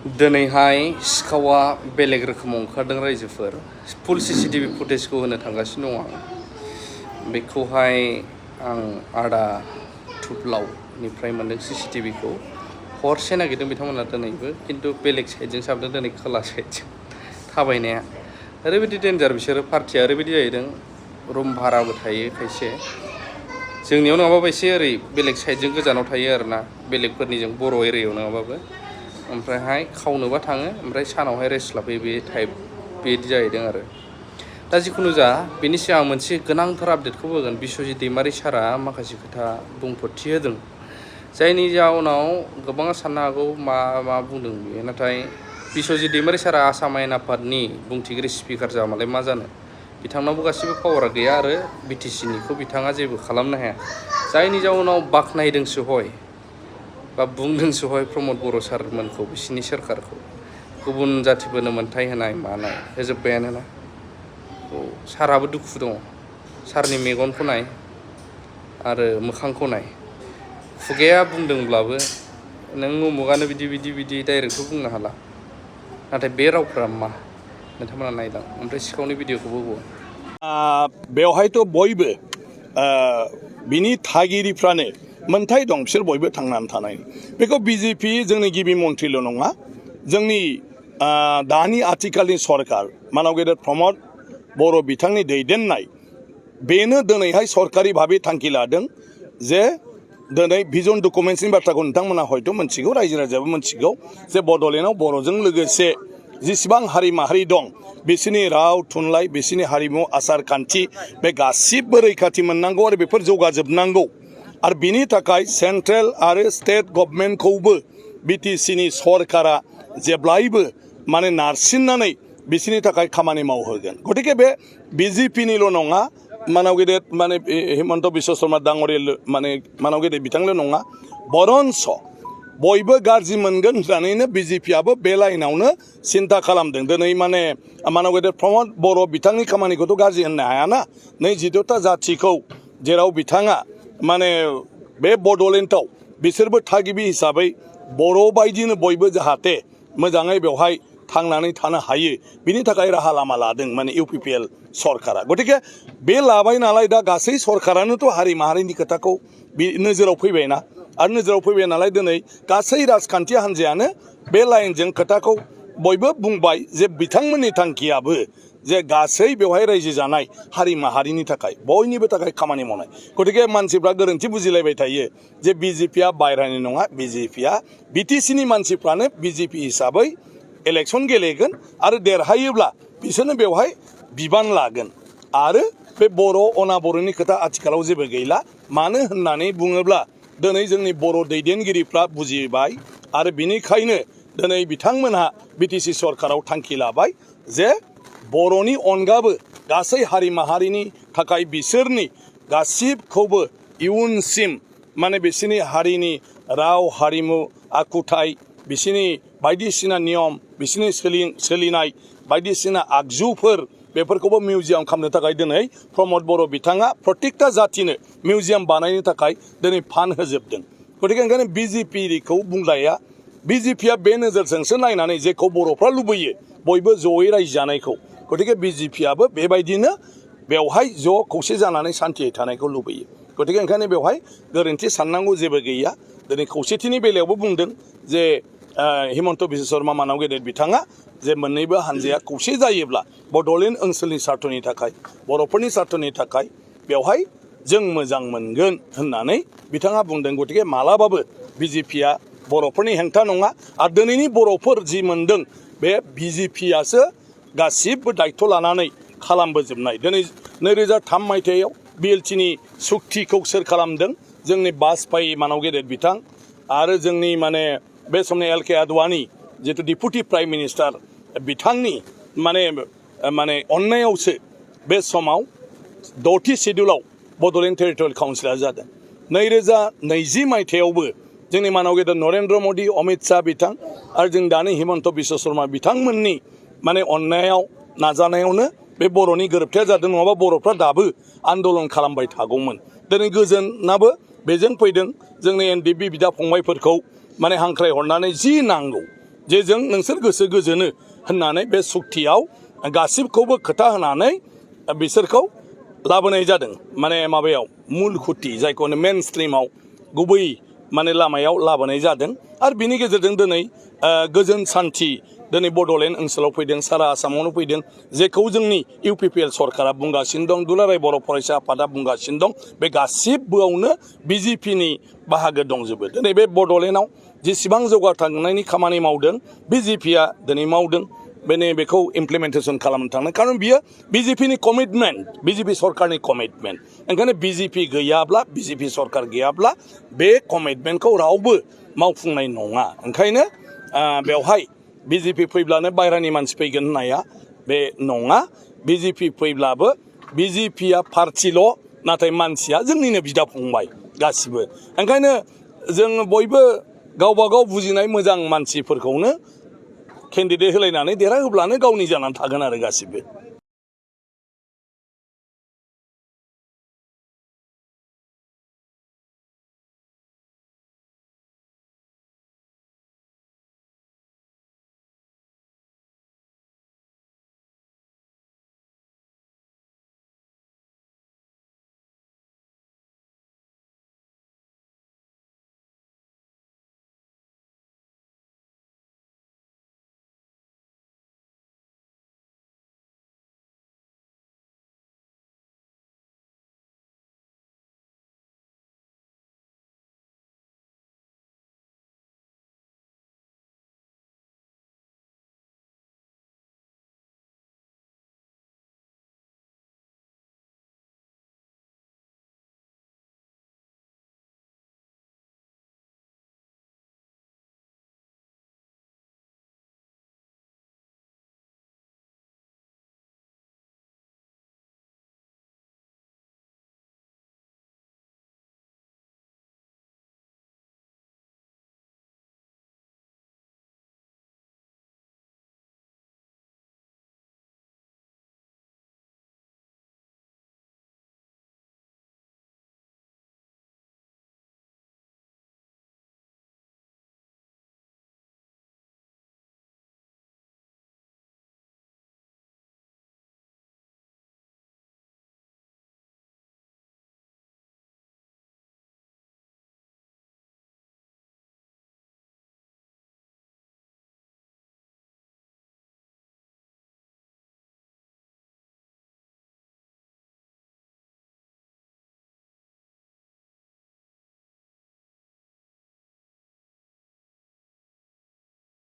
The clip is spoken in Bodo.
दिनैहाय सिखावा बेलेग रोखोमाव ओंखारदों रायजोफोर फुल CCTV फुटेजखौ होनो थांगासिनो दं आं बेखौहाय आं आदा थुप्लावनिफ्राय मोनदों CCTVखौ हरसे नागिरदों बिथांमोना दिनैबो खिन्थु बेलेग साइडजों साबदों दिनै खोला साइडजों थाबायनाया ओरैबायदि डेन्जार बिसोरो पार्टिया ओरैबायदि जाहैदों रुम भाराबो थायो खायसे जोंनियाव नङाबाबो एसे ओरै बेलेग साइडजों गोजानाव थायो आरोना बेलेगफोरनिजों बर' एरियायाव नङाबाबो ओमफ्रायहाय खावनोबा थाङो ओमफ्राय सानावहाय रेस्ट लाफैयो बे टाइप बेबायदि जाहैदों आरो दा जिखुनु जा बेनि सिगां मोनसे गोनांथार आपडेटखौ होगोन बिश्वजित दैमारि सारा माखासे खोथा बुंफोरथि होदों जायनि जाउनाव गोबाङा साननो हागौ मा बुंदों बियो नाथाय बिश्वजित दैमारि सारा आसाम आयेन आफादनि बुंथिगिरि स्पिकार जामालाय मा जानो बिथांनावबो गासिबो पावारा गैया आरो BTCनिखौ बिथाङा जेबो खालामनो हाया जायनि जाउनाव बाख्नायदोंसो हय बा बुंदोंसो हय प्रमद बर' सारमोनखौ बिसिनि सोरखारखौ गुबुन जाथिफोरनो मोनथाय होनाय मानाय होजोब्बायानो ना साराबो दुखु दङ सारनि मेगनखौ नाय आरो मोखांखौ नाय खुगाया बुंदोंब्लाबो नों उमुगानो बिदि डाइरेक्टखौ बुंनो हाला नाथाय बे रावफोरा मा नोंथांमोना नायलां ओमफ्राय सिखावनि भिडिअखौबो बेवहायथ' बयबो बिनि थागिरिफ्रानो मोनथाय दं बिसोर बयबो थांनानै थानाय बेखौ BJP जोंनि गिबि मन्थ्रिल' नङा जोंनि दानि आथिखालनि सरकार मानव गेदेर प्रमद बर' बिथांनि दैदेननाय बेनो दिनैहाय सरकारि भाबै थांखि लादों जे दिनै भिजन डकुमेन्ट्सनि बाथ्राखौ नोंथांमोना हयथ' मोनथिगौ रायजो राजायाबो मोनथिगौ जे बड'लेण्डआव बर'जों लोगोसे जेसेबां हारि माहारि दं बिसोरनि राव थुनलाइ बिसोरनि हारिमु आसार खान्थि बे गासिबो रैखाथि मोननांगौ आरो बेफोर जौगाजोबनांगौ आरो बिनि थाखाय सेन्ट्रेल आरो स्टेट गभर्नमेन्टखौबो BTCनि सरकारा जेब्लायबो माने नारसिननानै बिसोरनि थाखाय खामानि मावहोगोन गतिके बे BJPनिल' नङा मानव गेदेर माने हिमन्त बिश्व शर्मा डांगरिया माने मानव गेदेर बिथांल' नङा बरन्स बयबो गाज्रि मोनगोन होननानैनो BJPआबो बे लाइनावनो सिन्था खालामदों दिनै माने मानव गेदेर प्रमद बर' बिथांनि खामानिखौथ' गाज्रि होननो हायाना नै 14ता जाथिखौ जेराव बिथाङा माने बे बड'लेण्डआव बिसोरबो थागिबि हिसाबै बर' बायदिनो बयबो जाहाथे मोजाङै बेवहाय थांनानै थानो हायो बिनि थाखाय राहा लामा लादों माने UPPL सरकारा गतिके बे लाबाय नालाय दा गासै सरकारानोथ' हारि माहारिनि खोथाखौ नोजोराव फैबायना आरो नोजोराव फैबाय नालाय दिनै गासै राजखान्थि हान्जायानो बे लाइनजों खोथाखौ बयबो बुंबाय जे बिथांमोननि थांखियाबो जे गासै बेवहाय रायजो जानाय हारि माहारिनि थाखाय बयनिबो थाखाय खामानि मावनाय गतिके मानसिफ्रा गोरोन्थि बुजिलायबाय थायो जे BJPआ बायह्रानि नङा BJPआ BTCनि मानसिफ्रानो BJP हिसाबै इलेक्सन गेलेगोन आरो देरहायोब्ला बिसोरनो बेवहाय बिबान लागोन आरो बे बर' अना बर'नि खोथा आथिखालाव जेबो गैला मानो होननानै बुङोब्ला दिनै जोंनि बर' दैदेनगिरिफ्रा बुजिबाय आरो बिनिखायनो दिनै बिथांमोनहा BTC सरकाराव थांखि लाबाय जे बर'नि अनगाबो गासै हारि माहारिनि थाखाय बिसोरनि गासिबखौबो इयुनसिम माने बिसोरनि हारिनि राव हारिमु आखुथाय बिसोरनि बायदिसिना नियम बिसोरनि सोलिनाय बायदिसिना आगजुफोर बेफोरखौबो मिउजियाम खालामनो थाखाय दिनै प्रमद बर' बिथाङा प्रत्येकता जातिनो मिउजियाम बानायनो थाखाय दिनै फान्ड होजोबदों गतिके ओंखायनो BJPखौ बुंलाया BJPआ बे नोजोरजोंसो नायनानै जेखौ बर'फ्रा लुबैयो बयबो जयै रायजो जानायखौ गतिके BJPआबो बेबायदिनो बेवहाय ज' खौसे जानानै सान्थियै थानायखौ लुबैयो गतिके ओंखायनो बेवहाय गोरोन्थि साननांगौ जेबो गैया दिनै खौसेथिनि बेलायावबो बुंदों जे हिमन्त बिश्व शर्मा मानव गेदेर बिथाङा जे मोननैबो हान्जाया खौसे जायोब्ला बड'लेण्ड ओनसोलनि सार्थनि थाखाय बर'फोरनि सार्थनि थाखाय बेवहाय जों मोजां मोनगोन होननानै बिथाङा बुंदों गतिके मालाबाबो BJPआ बर'फोरनि हेंथा नङा आरो दिनैनि बर'फोर जि मोनदों बे BJPआसो गासिबो दायथ' लानानै खालामबोजोबनाय दिनै 2003 मायथाइयाव BLTनि सुक्तिखौ सोर खालामदों जोंनि बाजपेयी मानव गेदेर बिथां आरो जोंनि माने बे समनि LK आडवाणी जितु डिपुटि प्राइम मिनिस्टार बिथांनि माने अननायावसो बे समाव 6थि शेड्युलाव बड'लेण्ड टेरिटरियेल काउन्सिला जादों 2020 मायथाइयावबो जोंनि मानव गेदेर नरेन्द्र मदि अमित शाह बिथां आरो जों दानि हिमन्त बिश्व शर्मा बिथांमोननि माने अननायाव नाजानायावनो बे बर'नि गोरोबथाया जादों नङाबा बर'फ्रा दाबो आन्दलन खालामबाय थागौमोन दिनै गोजोनाबो बेजों फैदों जोंनि NDP बिदा फंबायफोरखौ माने हांख्राय हरनानै जि नांगौ जे जों नोंसोर गोसो गोजोनो होननानै बे सुक्तियाव गासिबखौबो खोथा होनानै बिसोरखौ लाबोनाय जादों माने माबायाव मुल खुथि जायखौ मेन स्ट्रिमाव गुबै माने लामायाव लाबोनाय जादों आरो बिनि गेजेरजों दिनै गोजोन सान्थि दिनै बड'लेण्ड ओनसोलाव फैदों सारा आसामावनो फैदों जेखौ जोंनि UPPL सरकारा बुंगासिनो दं दुलाराय बर' फरायसा आफादा बुंगासिनो दं बे गासिबोआवनो BJPनि बाहागो दंजोबो दिनै बे बड'लेण्डआव जेसेबां जौगाखांनायनि खामानि मावदों BJPआ दिनै मावदों बेखौ इमप्लिमेन्टेसन खालामनो थांनो खारन बियो BJPनि कमिटमेन्ट BJP सरकारनि कमिटमेन्ट ओंखायनो BJP गैयाब्ला BJP सरकार गैयाब्ला बे कमिटमेन्टखौ रावबो मावफुंनाय नङा ओंखायनो बेवहाय BJP फैब्लानो बायरानि मानसि फैगोन होननाया बे नङा BJP फैब्लाबो BJPआ पार्टिल' नाथाय मानसिया जोंनिनो बिदा फंबाय गासिबो ओंखायनो जों बयबो गावबा गाव बुजिनाय मोजां मानसिफोरखौनो केन्डिडेट होलायनानै देरहाहोब्लानो गावनि जानानै थागोन आरो गासिबो